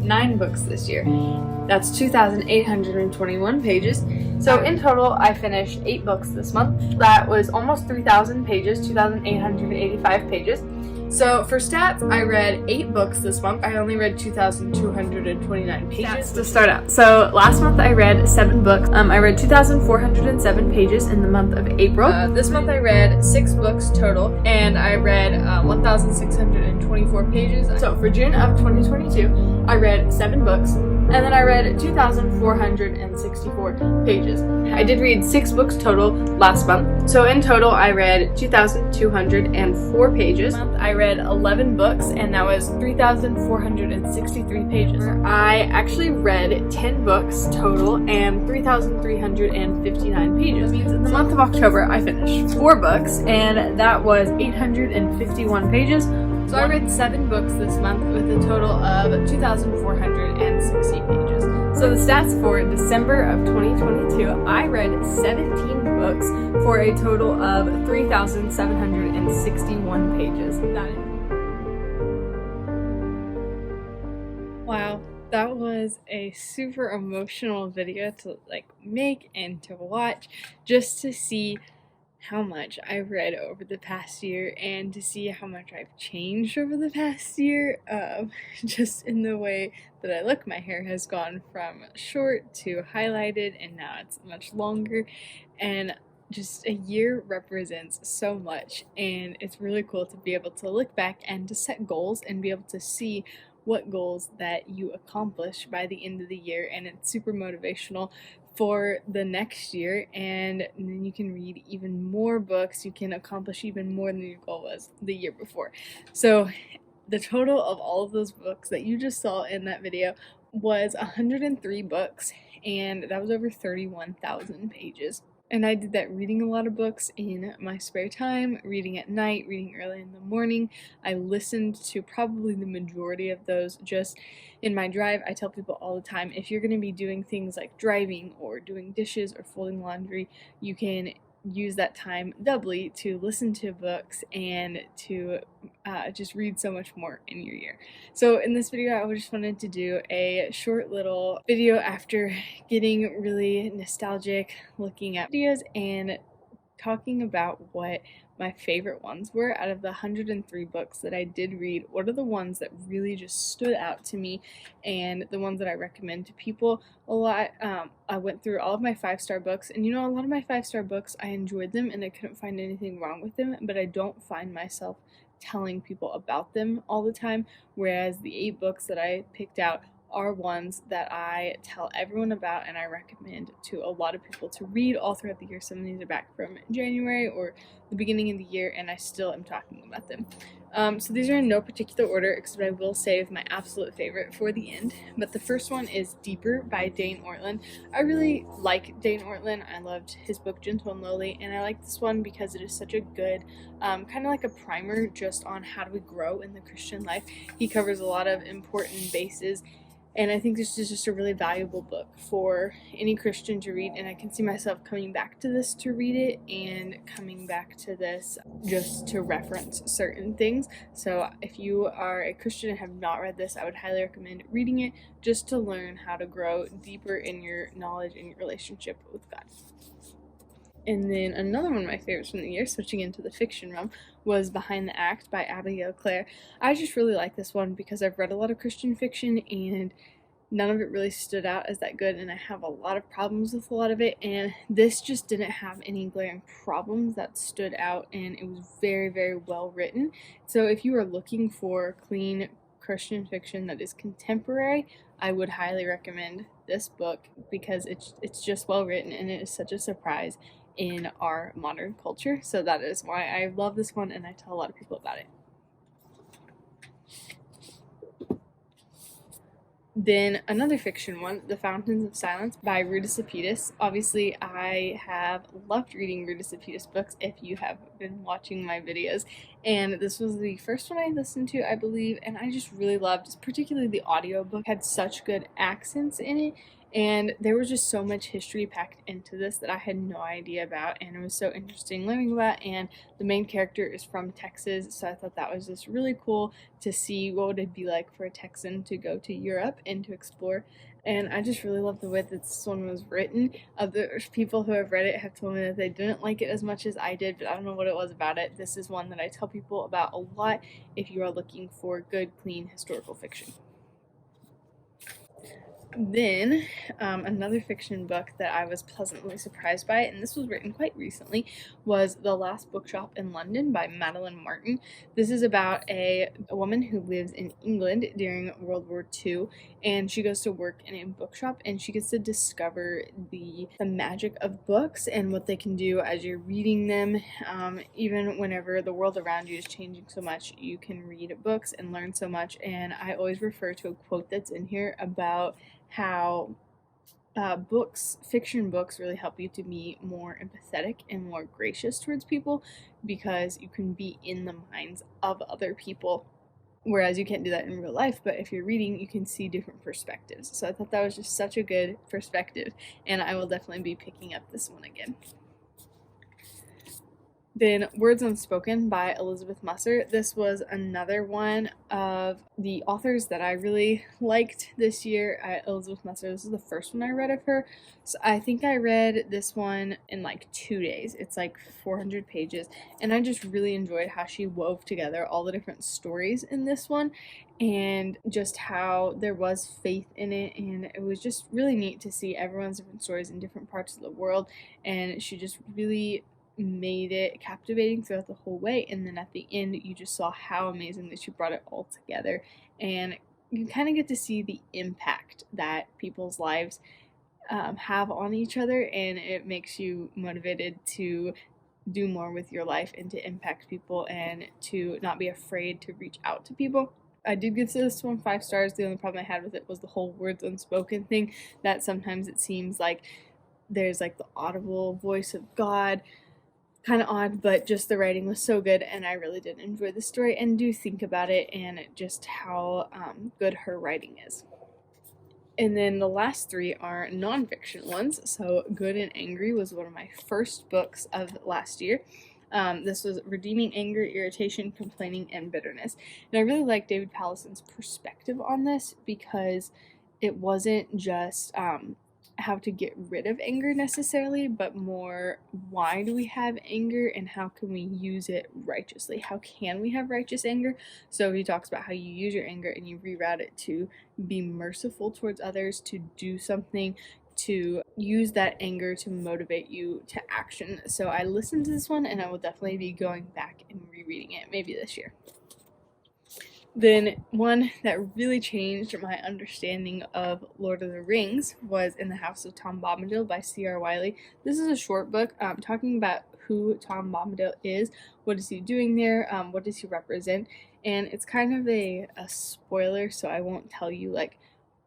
9 books this year. That's 2,821 pages. So in total, I finished 8 books this month. That was almost 3,000 pages, 2,885 pages. So for stats, I read 8 books this month. I only read 2,229 pages. Stats to start out. So last month I read 7 books. I read 2,407 pages in the month of April. This month I read 6 books total, and I read 1,624 pages. So for June of 2022, I read 7 books, and then I read 2,464 pages. I did read 6 books total last month. So in total, I read 2,204 pages. I read 11 books, and that was 3,463 pages. I actually read 10 books total and 3,359 pages. That means in the month of October, I finished 4 books, and that was 851 pages. So I read 7 books this month with a total of 2,460 pages. So the stats for December of 2022, I read 17 books for a total of 3,761 pages. Wow, that was a super emotional video to make and to watch, just to see how much I read over the past year and to see how much I've changed over the past year, just in the way that I look. My hair has gone from short to highlighted, and now it's much longer, and just a year represents so much, and it's really cool to be able to look back and to set goals and be able to see what goals that you accomplish by the end of the year, and it's super motivational for the next year, and then you can read even more books, you can accomplish even more than your goal was the year before. So the total of all of those books that you just saw in that video was 103 books, and that was over 31,000 pages. And I did that reading a lot of books in my spare time, reading at night, reading early in the morning. I listened to probably the majority of those just in my drive. I tell people all the time, if you're going to be doing things like driving or doing dishes or folding laundry, you can use that time doubly to listen to books and to just read so much more in your year. So in this video, I just wanted to do a short little video after getting really nostalgic, looking at videos and talking about what my favorite ones were out of the 103 books that I did read. What are the ones that really just stood out to me and the ones that I recommend to people a lot. I went through all of my 5-star books, and a lot of my 5-star books, I enjoyed them and I couldn't find anything wrong with them, but I don't find myself telling people about them all the time, whereas the 8 books that I picked out are ones that I tell everyone about and I recommend to a lot of people to read all throughout the year. Some of these are back from January or the beginning of the year, and I still am talking about them. So these are in no particular order, except I will save my absolute favorite for the end. But the first one is Deeper by Dane Ortlund. I really like Dane Ortlund. I loved his book Gentle and Lowly, and I like this one because it is such a good, kind of like a primer just on how do we grow in the Christian life. He covers a lot of important bases, and I think this is just a really valuable book for any Christian to read, and I can see myself coming back to this to read it and coming back to this just to reference certain things. So if you are a Christian and have not read this, I would highly recommend reading it just to learn how to grow deeper in your knowledge and your relationship with God. And then another one of my favorites from the year, switching into the fiction realm, was Behind the Act by Abigail Clare. I just really like this one because I've read a lot of Christian fiction and none of it really stood out as that good, and I have a lot of problems with a lot of it, and this just didn't have any glaring problems that stood out, and it was very, very well written. So if you are looking for clean Christian fiction that is contemporary, I would highly recommend this book because it's just well written and it is such a surprise in our modern culture. So that is why I love this one and I tell a lot of people about it. Then another fiction one, The Fountains of Silence by Ruta Sepetys. Obviously, I have loved reading Ruta Sepetys books if you have been watching my videos. And this was the first one I listened to, I believe, and I just really loved, particularly the audiobook. Had such good accents in it, And there was just so much history packed into this that I had no idea about, and it was so interesting learning about. And the main character is from Texas, so I thought that was just really cool to see what would it be like for a Texan to go to Europe and to explore. And I just really love the way that this one was written. Other people who have read it have told me that they didn't like it as much as I did, but I don't know what it was about it. This is one that I tell people about a lot if you are looking for good, clean historical fiction. Then, another fiction book that I was pleasantly surprised by, and this was written quite recently, was The Last Bookshop in London by Madeline Martin. This is about a woman who lives in England during World War II, and she goes to work in a bookshop, and she gets to discover the magic of books and what they can do as you're reading them. Even whenever the world around you is changing so much, you can read books and learn so much. And I always refer to a quote that's in here about how fiction books really help you to be more empathetic and more gracious towards people, because you can be in the minds of other people, whereas you can't do that in real life. But if you're reading, you can see different perspectives. So I thought that was just such a good perspective, and I will definitely be picking up this one again. Then Words Unspoken by Elizabeth Musser. This was another one of the authors that I really liked this year. Elizabeth Musser, this is the first one I read of her. So I think I read this one in like 2 days. It's like 400 pages. And I just really enjoyed how she wove together all the different stories in this one, and just how there was faith in it. And it was just really neat to see everyone's different stories in different parts of the world. And she just really made it captivating throughout the whole way, and then at the end you just saw how amazing that she brought it all together, and you kind of get to see the impact that people's lives have on each other, and it makes you motivated to do more with your life and to impact people and to not be afraid to reach out to people. I did give this one 5 stars. The only problem I had with it was the whole words unspoken thing, that sometimes it seems like there's like the audible voice of God, kind of odd, but just the writing was so good, and I really did enjoy the story and do think about it and just how good her writing is. And then the last 3 are nonfiction ones. So Good and Angry was one of my first books of last year. This was Redeeming Anger, Irritation, Complaining, and Bitterness. And I really like David Pallison's perspective on this, because it wasn't just how to get rid of anger necessarily, but more why do we have anger and how can we use it righteously? How can we have righteous anger? So he talks about how you use your anger and you reroute it to be merciful towards others, to do something, to use that anger to motivate you to action. So I listened to this one, and I will definitely be going back and rereading it maybe this year. Then one that really changed my understanding of Lord of the Rings was In the House of Tom Bombadil by C.R. Wiley. This is a short book talking about who Tom Bombadil is, what is he doing there, what does he represent, and it's kind of a spoiler, so I won't tell you like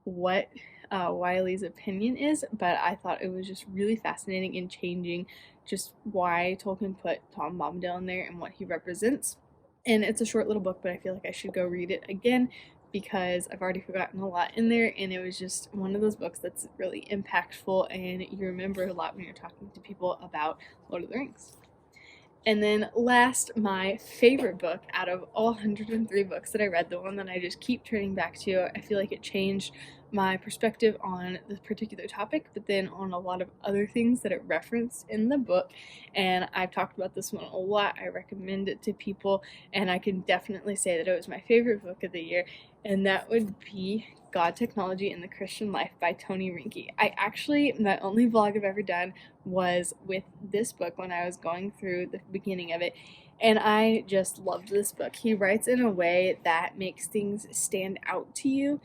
what Wiley's opinion is, but I thought it was just really fascinating in changing just why Tolkien put Tom Bombadil in there and what he represents. And it's a short little book, but I feel like I should go read it again because I've already forgotten a lot in there, and it was just one of those books that's really impactful, and you remember a lot when you're talking to people about Lord of the Rings. And then last, my favorite book out of all 103 books that I read, the one that I just keep turning back to. I feel like it changed my perspective on this particular topic, but then on a lot of other things that it referenced in the book. And I've talked about this one a lot. I recommend it to people, and I can definitely say that it was my favorite book of the year, and that would be God, Technology, and the Christian Life by Tony Rinke. My only vlog I've ever done was with this book when I was going through the beginning of it, and I just loved this book. He writes in a way that makes things stand out to you,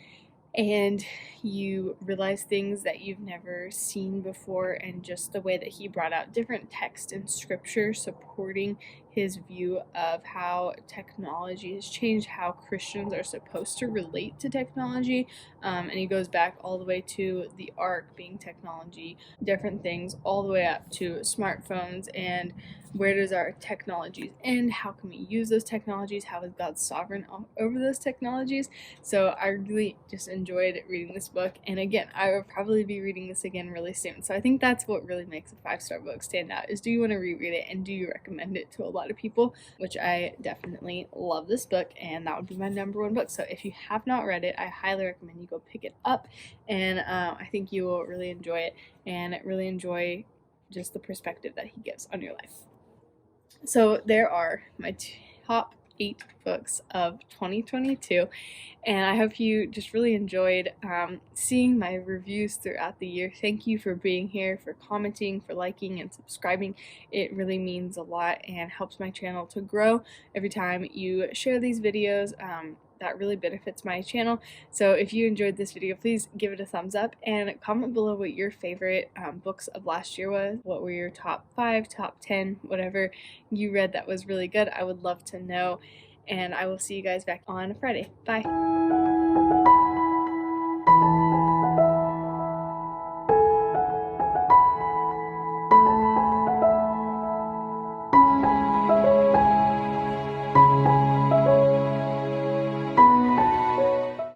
and you realize things that you've never seen before, and just the way that he brought out different text and scripture supporting his view of how technology has changed how Christians are supposed to relate to technology. And he goes back all the way to the ark being technology, different things, all the way up to smartphones, and where does our technologies end? How can we use those technologies? How is God sovereign over those technologies? So I really just enjoyed reading this book. And again, I will probably be reading this again really soon. So I think that's what really makes a 5-star book stand out, is do you want to reread it and do you recommend it to a lot of people? Which I definitely love this book, and that would be my #1 book. So if you have not read it, I highly recommend you go pick it up, and I think you will really enjoy it and really enjoy just the perspective that he gives on your life. So there are my top 8 books of 2022, and I hope you just really enjoyed seeing my reviews throughout the year. Thank you for being here, for commenting, for liking and subscribing. It really means a lot and helps my channel to grow every time you share these videos. That really benefits my channel. So if you enjoyed this video, please give it a thumbs up and comment below what your favorite books of last year was. What were your top 5, top 10, whatever you read that was really good. I would love to know, and I will see you guys back on Friday. Bye.